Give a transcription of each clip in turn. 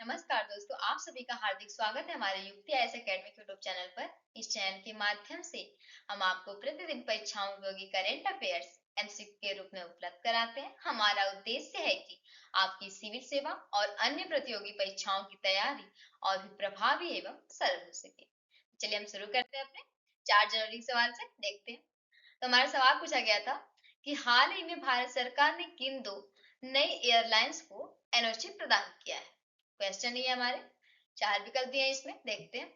नमस्कार दोस्तों, आप सभी का हार्दिक स्वागत है हमारे युक्ति आईएएस एकेडमी यूट्यूब चैनल पर। इस चैनल के माध्यम से हम आपको प्रतिदिन परीक्षाओं उपयोगी करंट अफेयर्स एमसीक्यू के रूप में उपलब्ध कराते हैं। हमारा उद्देश्य है कि आपकी सिविल सेवा और अन्य प्रतियोगी परीक्षाओं की तैयारी और भी प्रभावी एवं सरल हो सके। चलिए हम शुरू करते हैं अपने 4 जनवरी सवाल से। देखते हैं। तो हमारा सवाल पूछा गया था कि हाल ही में भारत सरकार ने किन दो नई एयरलाइंस को एनओसी प्रदान किया है। क्वेश्चन ये हमारे 4 विकल्प दिए इसमें। देखते हैं।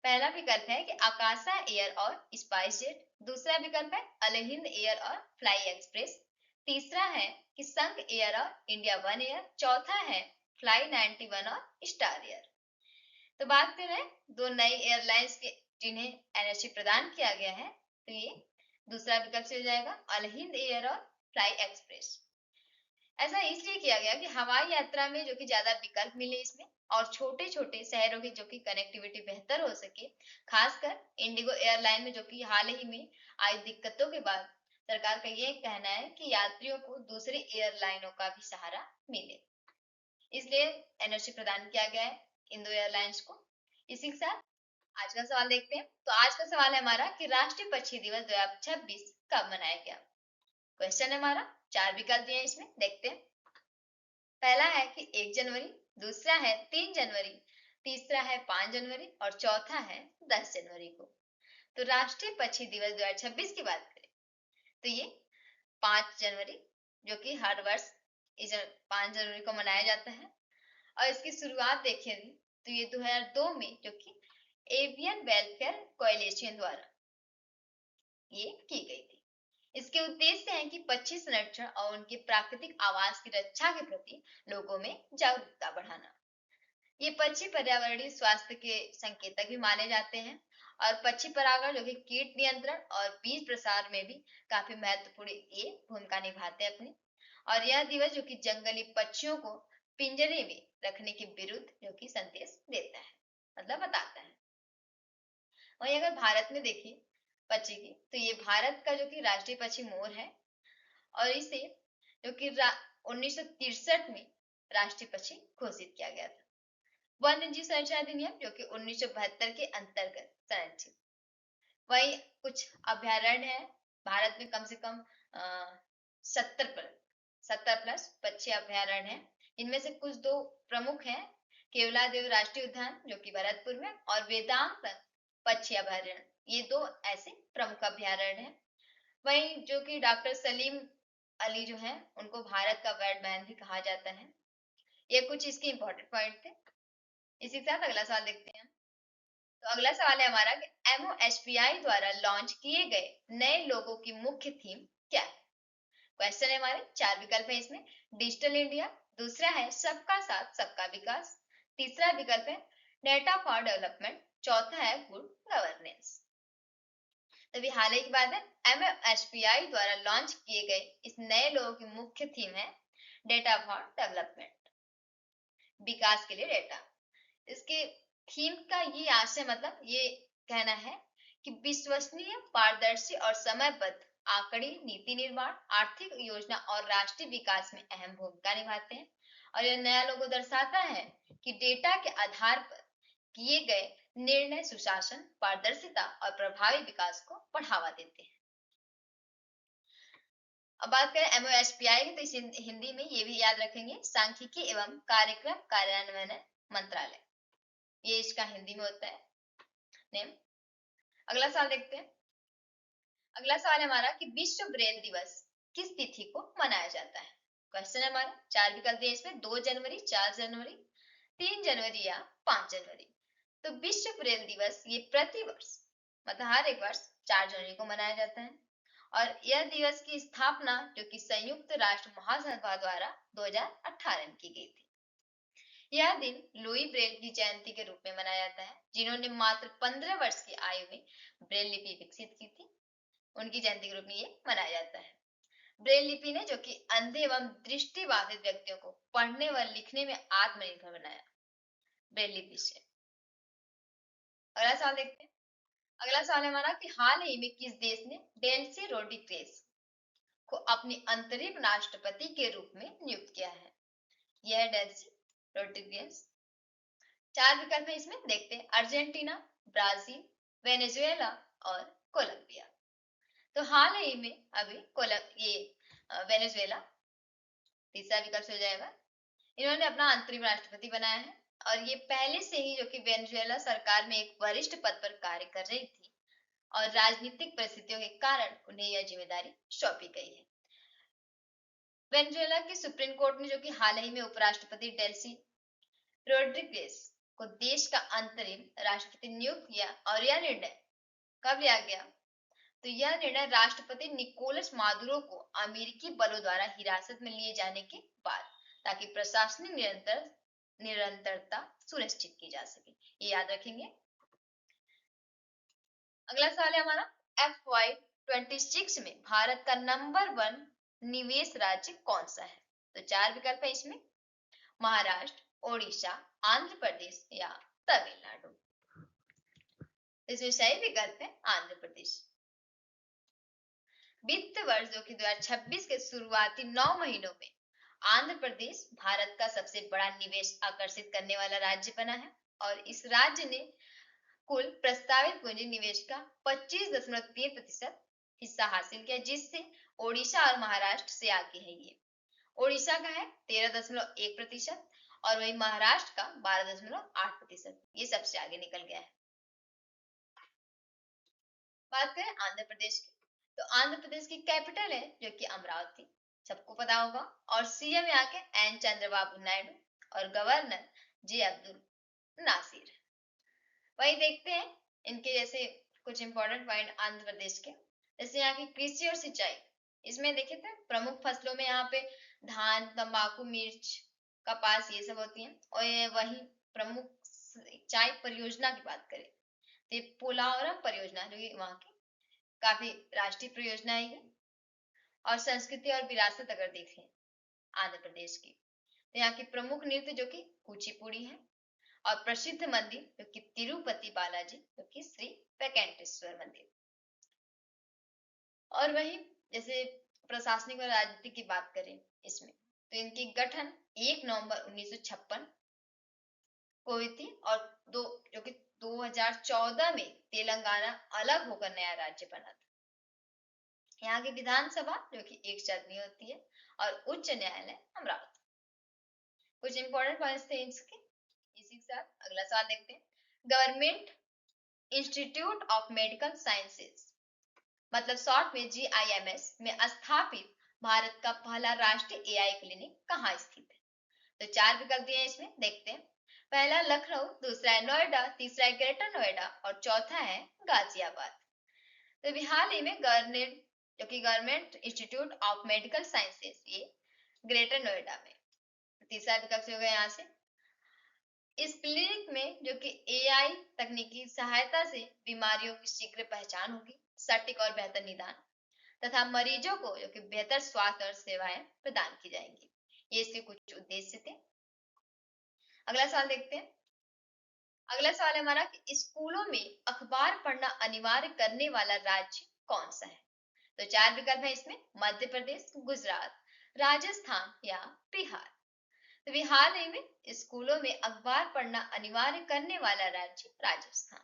पहला विकल्प है कि आकाशा एयर और स्पाइस जेट। दूसरा विकल्प है अल हिंद एयर और फ्लाई एक्सप्रेस। तीसरा है कि संघ एयर और इंडिया वन एयर। चौथा है फ्लाई 91 और स्टार एयर। तो बात करें दो नई एयरलाइंस के जिन्हें एनओसी प्रदान किया गया है, तो ये दूसरा विकल्प से हो जाएगा अल हिंद एयर और फ्लाई एक्सप्रेस। ऐसा इसलिए किया गया कि हवाई यात्रा में जो कि ज्यादा विकल्प मिले इसमें, और छोटे छोटे शहरों की जो कि कनेक्टिविटी बेहतर हो सके। खासकर इंडिगो एयरलाइन में जो कि हाल ही में आई दिक्कतों के बाद सरकार का ये कहना है कि यात्रियों को दूसरी एयरलाइनों का भी सहारा मिले, इसलिए एनओसी प्रदान किया गया है इन दो एयरलाइंस को। इसी के साथ आज का सवाल देखते हैं। तो आज का सवाल है हमारा कि राष्ट्रीय पक्षी दिवस 2026 कब मनाया गया। क्वेश्चन है हमारा, 4 विकल्प दिए इसमें। देखते हैं। पहला है कि 1 जनवरी, दूसरा है 3 जनवरी, तीसरा है 5 जनवरी और चौथा है 10 जनवरी को। तो राष्ट्रीय पक्षी दिवस 2026 की बात करें तो ये 5 जनवरी जो कि हर वर्ष 5 जनवरी को मनाया जाता है। और इसकी शुरुआत देखें तो ये 2002 में जो कि एवियन वेलफेयर कोएलिशन द्वारा ये की गई थी। इसके उद्देश्य है कि पक्षी संरक्षण और उनके प्राकृतिक आवास की रक्षा के प्रति लोगों में जागरूकता बढ़ाना। ये पक्षी पर्यावरणीय स्वास्थ्य के संकेतक भी माने जाते हैं और पक्षी परागण जो कि कीट नियंत्रण और बीज प्रसार में भी काफी महत्वपूर्ण ये भूमिका निभाते हैं अपनी। और यह दिवस जो कि जंगली पक्षियों को पिंजरे में रखने के विरुद्ध जो कि संदेश देता है, मतलब बताता है। वहीं अगर भारत में देखें पक्षी की, तो ये भारत का जो कि राष्ट्रीय पक्षी मोर है और इसे जो कि 1963 में राष्ट्रीय पक्षी घोषित किया गया था। वन्य जीव संरक्षण अधिनियम जो कि 1972 के अंतर्गत संरक्षित। वही कुछ अभ्यारण्य है भारत में, कम से कम 70 प्लस पक्षी अभ्यारण्य है। इनमें से कुछ दो प्रमुख हैं, केवलादेव राष्ट्रीय उद्यान जो कि भरतपुर में और वेदांत पक्षी अभ्यारण्य, ये दो ऐसे प्रमुख अभ्यारण्य हैं। वहीं जो कि डॉक्टर सलीम अली जो है उनको भारत का बर्डमैन भी कहा जाता है। ये कुछ इसके इंपॉर्टेंट पॉइंट थे। इसी के साथ अगला सवाल देखते हैं। तो अगला सवाल है हमारा कि MOHPI द्वारा लॉन्च किए गए नए लोगों की मुख्य थीम क्या है। क्वेश्चन है हमारे, 4 विकल्प है इसमें। डिजिटल इंडिया, दूसरा है सबका साथ सबका विकास, तीसरा विकल्प है डेटा फॉर डेवलपमेंट, चौथा है गुड गवर्नेंस। तभी हाल ही की बात है, MOHPI द्वारा लॉन्च किए गए इस नए लोगों की मुख्य थीम है डेटा फॉर डेवलपमेंट, विकास के लिए डेटा। इसके थीम का ये आशय, मतलब ये कहना है कि विश्वसनीय, पारदर्शी और समयबद्ध आंकड़े नीति निर्माण, आर्थिक योजना और राष्ट्रीय विकास में अहम भूमिका निभाते हैं। और यह नया लोगो दर्शाता है कि डेटा के आधार पर किए गए निर्णय सुशासन, पारदर्शिता और प्रभावी विकास को बढ़ावा देते हैं। अब बात करें MOHPI की, तो इस हिंदी में ये भी याद रखेंगे, सांख्यिकी एवं कार्यक्रम कार्यान्वयन मंत्रालय, ये इसका हिंदी में होता है नेम। अगला सवाल देखते हैं। अगला सवाल है हमारा कि विश्व ब्रेल दिवस किस तिथि को मनाया जाता है। क्वेश्चन है हमारा, 4 विकल्प दिए इसमें। 2 जनवरी, 4 जनवरी, 3 जनवरी या 5 जनवरी। तो विश्व ब्रेल दिवस ये प्रतिवर्ष, मतलब हर एक वर्ष 4 जनवरी को मनाया जाता है। और यह दिवस की स्थापना जो कि संयुक्त राष्ट्र महासभा द्वारा 2018 में की गई थी। यह दिन लुई ब्रेल की जयंती के रूप में मनाया जाता है, जिन्होंने मात्र 15 वर्ष की आयु में ब्रेल लिपि विकसित की थी। उनकी जयंती के रूप में ये मनाया जाता है। ब्रेल लिपि ने जो कि अंधे एवं दृष्टिबाधित व्यक्तियों को पढ़ने व लिखने में आत्मनिर्भर बनाया ब्रेल लिपि से। अगला सवाल देखते हैं। अगला सवाल है हमारा कि हाल ही में किस देश ने डेल्सी रोड्रिगेज को अपनी अंतरिम राष्ट्रपति के रूप में नियुक्त किया है। यह डेल्सी रोड्रिगेज 4 विकल्प है इसमें, देखते हैं। अर्जेंटीना, ब्राजील, वेनेजुएला और कोलंबिया। तो हाल ही में अभी वेनेजुएला तीसरा विकल्प हो जाएगा। इन्होंने अपना अंतरिम राष्ट्रपति बनाया है और ये पहले से ही जो कि वेनेजुएला सरकार में एक वरिष्ठ पद पर कार्य कर रही थी और राजनीतिक परिस्थितियों के कारण उन्हें यह जिम्मेदारी सौंपी गई है। वेनेजुएला की सुप्रीम कोर्ट ने जो कि हाल ही में उपराष्ट्रपति डेल्सी रोड्रिगेज को देश का अंतरिम राष्ट्रपति नियुक्त किया और यह निर्णय कब लिया गया? तो यह निर्णय राष्ट्रपति निकोलस मादुरो को अमेरिकी बलों द्वारा हिरासत में लिए जाने के बाद, ताकि प्रशासनिक निरंतरता सुनिश्चित की जा सके। ये याद रखेंगे। अगला सवाल है हमारा, FY26 में भारत का नंबर 1 निवेश राज्य कौन सा है? तो 4 विकल्प है इसमें, महाराष्ट्र, ओडिशा, आंध्र प्रदेश या तमिलनाडु। इसमें सही विकल्प है आंध्र प्रदेश। वित्त वर्ष जो कि 2026 के शुरुआती 9 महीनों में आंध्र प्रदेश भारत का सबसे बड़ा निवेश आकर्षित करने वाला राज्य बना है और इस राज्य ने कुल प्रस्तावित पूंजी निवेश का 25.3% हिस्सा हासिल किया, जिससे ओडिशा और महाराष्ट्र से आगे है। ये ओडिशा का है 13.1% और वही महाराष्ट्र का 12.8%। ये सबसे आगे निकल गया है। बात करें आंध्र प्रदेश की, तो आंध्र प्रदेश की कैपिटल है जो कि अमरावती, सबको पता होगा, और सीएम यहाँ के एन चंद्रबाबू नायडू और गवर्नर जे अब्दुल नासिर। वही देखते हैं इनके जैसे कुछ इंपॉर्टेंट पॉइंट आंध्र प्रदेश के, जैसे यहाँ की कृषि और सिंचाई। इसमें देखे थे प्रमुख फसलों में यहाँ पे धान, तंबाकू, मिर्च, कपास ये सब होती हैं। और ये वही प्रमुख सिंचाई परियोजना की बात करें तो पोलावरम परियोजना जो कि वहाँ की काफी राष्ट्रीय परियोजना है ये। और संस्कृति और विरासत अगर देखें आंध्र प्रदेश की, तो यहाँ की प्रमुख नृत्य जो कि कुचिपुड़ी है और प्रसिद्ध मंदिर जो कि तिरुपति बालाजी जो कि श्री वेंकटेश्वर मंदिर। और वही जैसे प्रशासनिक और राजनीति की बात करें इसमें, तो इनकी गठन 1 नवंबर 1956 को हुई थी और जो कि 2014 में तेलंगाना अलग होकर नया राज्य बना था। यहाँ की विधानसभा जो कि एक सदनीय होती है और उच्च न्यायालय अमरावती। कुछ इंपॉर्टेंट पॉइंट्स थे इसके। इसी के साथ अगला सवाल देखते हैं। Government institute of medical sciences मतलब शॉर्ट में GIMS में स्थापित भारत का पहला राष्ट्रीय AI क्लिनिक कहाँ स्थित है? तो 4 विकल्प दिए हैं इसमें, देखते हैं। पहला लखनऊ, दूसरा है नोएडा, तीसरा है ग्रेटर नोएडा और चौथा है गाजियाबाद। तो बिहार ही में government institute of medical sciences ये ग्रेटर नोएडा में। तीसरा विकल्प हो गया यहाँ से। इस क्लिनिक में जो कि AI तकनीकी सहायता से बीमारियों की शीघ्र पहचान होगी, सटीक और बेहतर निदान तथा मरीजों को जो कि बेहतर स्वास्थ्य और सेवाएं प्रदान की जाएंगी। ये इसके कुछ उद्देश्य थे। अगला सवाल देखते हैं। अगला सवाल है हमारा कि स्कूलों में अखबार पढ़ना अनिवार्य करने वाला राज्य कौन सा है? तो 4 विकल्प है इसमें, मध्य प्रदेश, गुजरात, राजस्थान या बिहार। तो बिहार में स्कूलों में अखबार पढ़ना अनिवार्य करने वाला राज्य राजस्थान।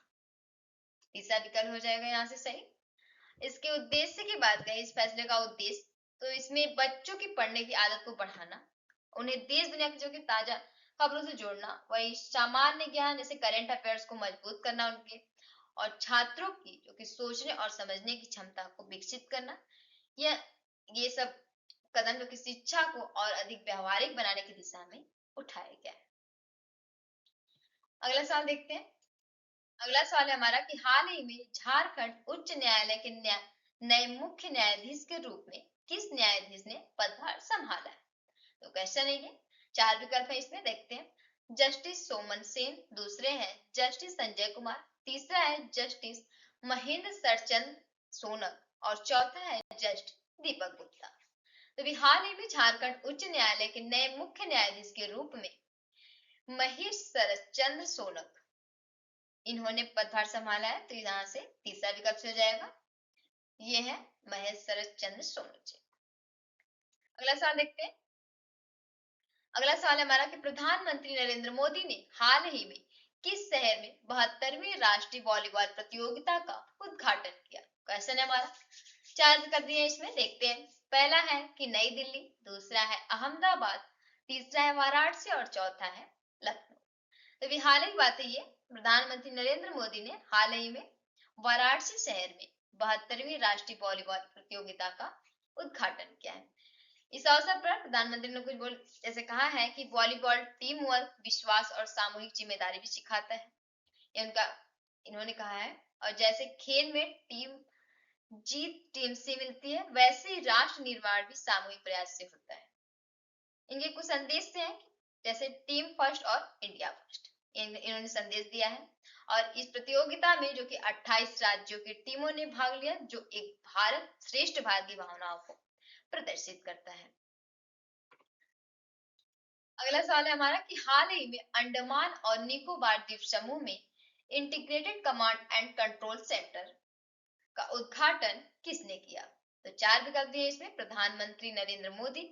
तीसरा विकल्प हो जाएगा यहाँ से सही। इसके उद्देश्य की बात करें, इस फैसले का उद्देश्य, तो इसमें बच्चों की पढ़ने की आदत को बढ़ाना, उन्हें देश दुनिया की जो कि ताजा खबरों से जोड़ना, वही सामान्य ज्ञान जैसे करंट अफेयर्स को मजबूत करना उनके, और छात्रों की जो कि सोचने और समझने की क्षमता को विकसित करना। ये सब कदम जो कि शिक्षा को और अधिक व्यवहारिक बनाने की दिशा में उठाया गया है। अगला सवाल देखते हैं। अगला सवाल है हमारा कि हाल ही में झारखंड उच्च न्यायालय के नए मुख्य न्यायाधीश के रूप में किस न्यायाधीश ने पदभार संभाला है? तो क्वेश्चन है ये। 4 विकल्प है इसमें, देखते हैं। जस्टिस सोमन सेन, दूसरे हैं जस्टिस संजय कुमार, तीसरा है जस्टिस महेंद्र सरचंद सोनक और चौथा है जस्टिस दीपक गुप्ता। तो बिहार में झारखंड उच्च न्यायालय के नए मुख्य न्यायाधीश के रूप में महेश शरद सोनक इन्होंने पदभार संभाला है। तो यहाँ से तीसरा विकल्प हो जाएगा, ये है महेश शरद सोनक जी। अगला सवाल देखते हैं। अगला सवाल है हमारा कि प्रधानमंत्री नरेंद्र मोदी ने हाल ही में किस शहर में 72वीं राष्ट्रीय वॉलीबॉल प्रतियोगिता का उद्घाटन किया? क्वेश्चन है हमारा। 4 विकल्प दिए इसमें, देखते हैं। पहला है कि नई दिल्ली, दूसरा है अहमदाबाद, तीसरा है वाराणसी और चौथा है लखनऊ। तो अभी हाल ही की बात है ये, प्रधानमंत्री नरेंद्र मोदी ने हाल ही में वाराणसी शहर में 72वीं राष्ट्रीय वॉलीबॉल प्रतियोगिता का उद्घाटन किया है। इस अवसर पर प्रधानमंत्री ने कुछ बोल जैसे कहा है कि वॉलीबॉल टीम वर्क, विश्वास और सामूहिक जिम्मेदारी भी सिखाता है, ये उनका इन्होंने कहा है। और जैसे खेल में टीम जीत टीम से मिलती है, वैसे ही राष्ट्र निर्माण भी सामूहिक प्रयास से होता है। इनके कुछ संदेश हैं, जैसे टीम फर्स्ट और इंडिया फर्स्ट, इन्होंने संदेश दिया है। और इस प्रतियोगिता में जो कि 28 राज्यों की टीमों ने भाग लिया, जो एक भारत श्रेष्ठ भारत की भावनाओं को प्रदर्शित करता है। अगला सवाल है हमारा कि हाल ही में अंडमान और निकोबार द्वीप समूह में integrated command and control centre का उद्घाटन किसने किया? तो 4 विकल्प दिए इसमें। प्रधानमंत्री नरेंद्र मोदी,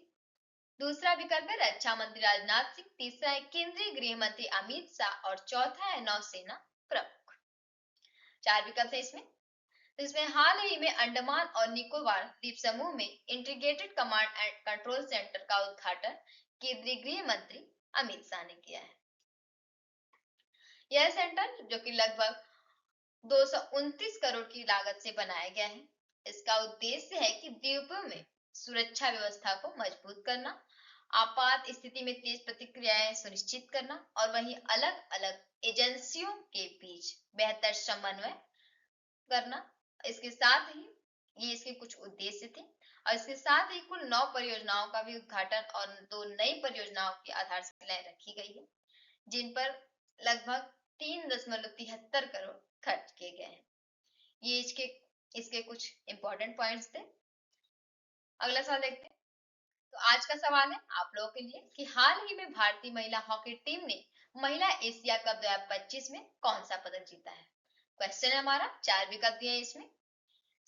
दूसरा विकल्प है रक्षा मंत्री राजनाथ सिंह, तीसरा है केंद्रीय गृह मंत्री अमित शाह और चौथा है नौसेना प्रमुख। 4 विकल्प है इसमें। तो इसमें हाल ही में अंडमान और निकोबार द्वीप समूह में integrated command and control centre का उद्घाटन केंद्रीय गृह मंत्री अमित शाह ने किया है। यह सेंटर जो कि लगभग 229 करोड़ की लागत से बनाया गया है, इसका उद्देश्य है कि द्वीपों में सुरक्षा व्यवस्था को मजबूत करना, आपात स्थिति में तेज प्रतिक्रियाएं सुनिश्चित करना और वहीं अलग अलग एजेंसियों के बीच बेहतर समन्वय करना। इसके साथ ही ये इसके कुछ उद्देश्य थे। और इसके साथ ही कुल 9 परियोजनाओं का भी उद्घाटन और 2 नई परियोजनाओं की आधारशिलाएं रखी गई है, जिन पर लगभग 3.73 करोड़ खर्च किए गए हैं। ये इसके कुछ इंपॉर्टेंट पॉइंट्स थे। अगला सवाल देखते हैं। तो आज का सवाल है आप लोगों के लिए कि हाल ही में भारतीय महिला हॉकी टीम ने महिला एशिया कप 2025 में कौन सा पदक जीता है? क्वेश्चन है हमारा। 4 विकल्प दिए हैं इसमें।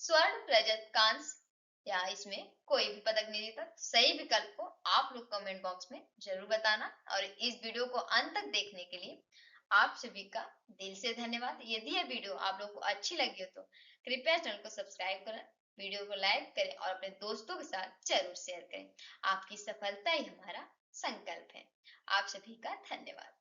स्वर्ण, रजत, कांस्य या इसमें कोई भी पदक नहीं जीता। सही विकल्प को आप लोग कमेंट बॉक्स में जरूर बताना। और इस वीडियो को अंत तक देखने के लिए आप सभी का दिल से धन्यवाद। यदि यह वीडियो आप लोग को अच्छी लगी हो तो कृपया चैनल को सब्सक्राइब करें, वीडियो को लाइक करें और अपने दोस्तों के साथ जरूर शेयर करें। आपकी सफलता ही हमारा संकल्प है। आप सभी का धन्यवाद।